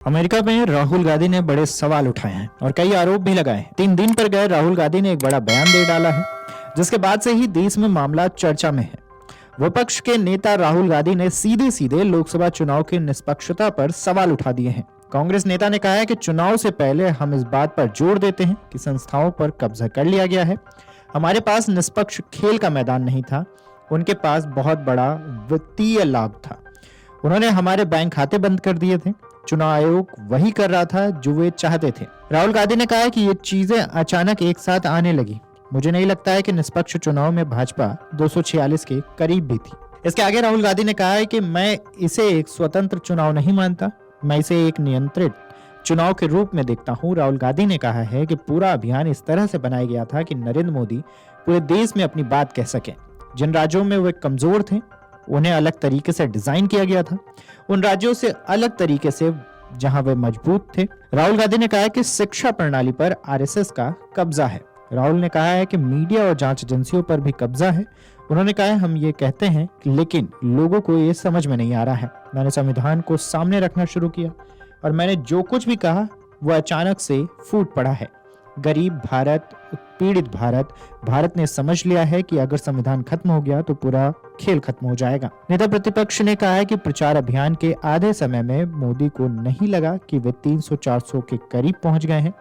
America में राहुल गांधी ने बड़े सवाल उठाए हैं और कई आरोप भी लगाए हैं। 3 दिन पर गए राहुल गांधी ने एक बड़ा बयान दे डाला है, जिसके बाद से ही देश में मामला चर्चा में है। विपक्ष के नेता राहुल गांधी ने सीधे सीधे लोकसभा चुनाव की निष्पक्षता पर सवाल उठा दिए हैं। कांग्रेस नेता ने कहा है कि चुनाव से पहले हम इस बात पर जोर देते हैं कि संस्थाओं पर कब्जा कर लिया गया है। हमारे पास निष्पक्ष खेल का मैदान नहीं था, उनके पास बहुत बड़ा वित्तीय लाभ था। उन्होंने हमारे बैंक खाते बंद कर दिए थे। चुनाव आयोग वही कर रहा था जो वे चाहते थे। राहुल गांधी ने कहा कि ये चीजें अचानक एक साथ आने लगी। मुझे नहीं लगता है कि निष्पक्ष चुनाव में भाजपा 246 के करीब भी थी। इसके आगे राहुल गांधी ने कहा है कि मैं इसे एक स्वतंत्र चुनाव नहीं मानता, मैं इसे एक नियंत्रित चुनाव के रूप में देखता हूं। राहुल गांधी ने कहा है कि पूरा अभियान इस तरह से बनाया गया था कि नरेंद्र मोदी पूरे देश में अपनी बात कह सके। जिन राज्यों में वे कमजोर थे उन्हें अलग तरीके से डिजाइन किया गया था, उन राज्यों से अलग तरीके से जहां वे मजबूत थे। राहुल गांधी ने कहा है कि शिक्षा प्रणाली पर आरएसएस का कब्जा है। राहुल ने कहा है कि मीडिया और जांच एजेंसियों पर भी कब्जा है। उन्होंने कहा है हम ये कहते हैं लेकिन लोगों को ये समझ में नहीं आ रहा है। मैंने संविधान को सामने रखना शुरू किया और मैंने जो कुछ भी कहा वो अचानक से फूट पड़ा है। गरीब भारत, पीड़ित भारत, भारत ने समझ लिया है कि अगर संविधान खत्म हो गया तो पूरा खेल खत्म हो जाएगा। नेता प्रतिपक्ष ने कहा है कि प्रचार अभियान के आधे समय में मोदी को नहीं लगा कि वे 300-400 के करीब पहुंच गए हैं।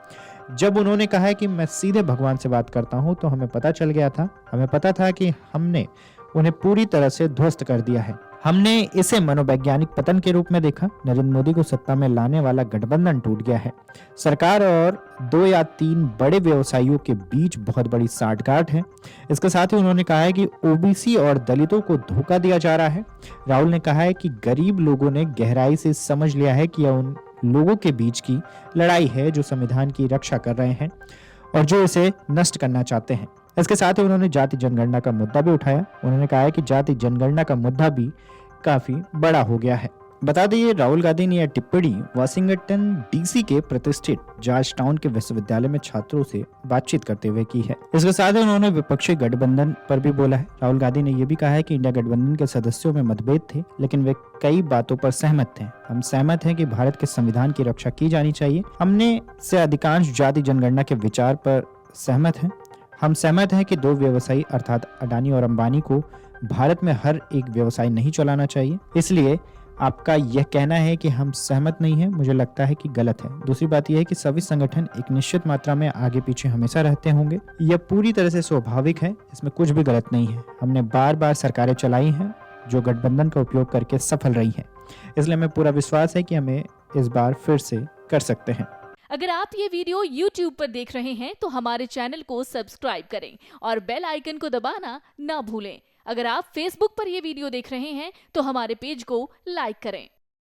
जब उन्होंने कहा है कि मैं सीधे भगवान से बात करता हूं तो हमें पता चल गया था, हमें पता था कि हमने उन्हें पूरी तरह से ध्वस्त कर दिया है। हमने इसे मनोवैज्ञानिक पतन के रूप में देखा। नरेंद्र मोदी को सत्ता में लाने वाला गठबंधन टूट गया है। सरकार और 2 या 3 बड़े व्यवसायियों के बीच बहुत बड़ी साठगांठ है। इसके साथ ही उन्होंने कहा है कि ओबीसी और दलितों को धोखा दिया जा रहा है। राहुल ने कहा है कि गरीब लोगों ने गहराई से समझ लिया है कि यह उन लोगों के बीच की लड़ाई है जो संविधान की रक्षा कर रहे हैं और जो इसे नष्ट करना चाहते हैं। इसके साथ ही उन्होंने जाति जनगणना का मुद्दा भी उठाया। उन्होंने कहा है कि जाति जनगणना का मुद्दा भी काफी बड़ा हो गया है। बता दें राहुल गांधी ने यह टिप्पणी वाशिंगटन डीसी के प्रतिष्ठित जॉर्ज टाउन के विश्वविद्यालय में छात्रों से बातचीत करते हुए की है। इसके साथ ही उन्होंने विपक्षी गठबंधन पर भी बोला है। राहुल गांधी ने यह भी कहा है कि इंडिया गठबंधन के सदस्यों में मतभेद थे, लेकिन वे कई बातों पर सहमत थे। हम सहमत हैं कि भारत के संविधान की रक्षा की जानी चाहिए। हमने से अधिकांश जाति जनगणना के विचार पर सहमत हैं। हम सहमत हैं कि 2 व्यवसायी अर्थात अडानी और अंबानी को भारत में हर एक व्यवसाय नहीं चलाना चाहिए। इसलिए आपका यह कहना है कि हम सहमत नहीं हैं, मुझे लगता है कि गलत है। दूसरी बात यह है कि सभी संगठन एक निश्चित मात्रा में आगे पीछे हमेशा रहते होंगे। यह पूरी तरह से स्वाभाविक है, इसमें कुछ भी गलत नहीं है। हमने बार बार सरकारें चलाई हैं जो गठबंधन का उपयोग करके सफल रही हैं, इसलिए हमें पूरा विश्वास है कि हमें इस बार फिर से कर सकते हैं। अगर आप ये वीडियो YouTube पर देख रहे हैं तो हमारे चैनल को सब्सक्राइब करें और बेल आइकन को दबाना ना भूलें। अगर आप Facebook पर ये वीडियो देख रहे हैं तो हमारे पेज को लाइक करें।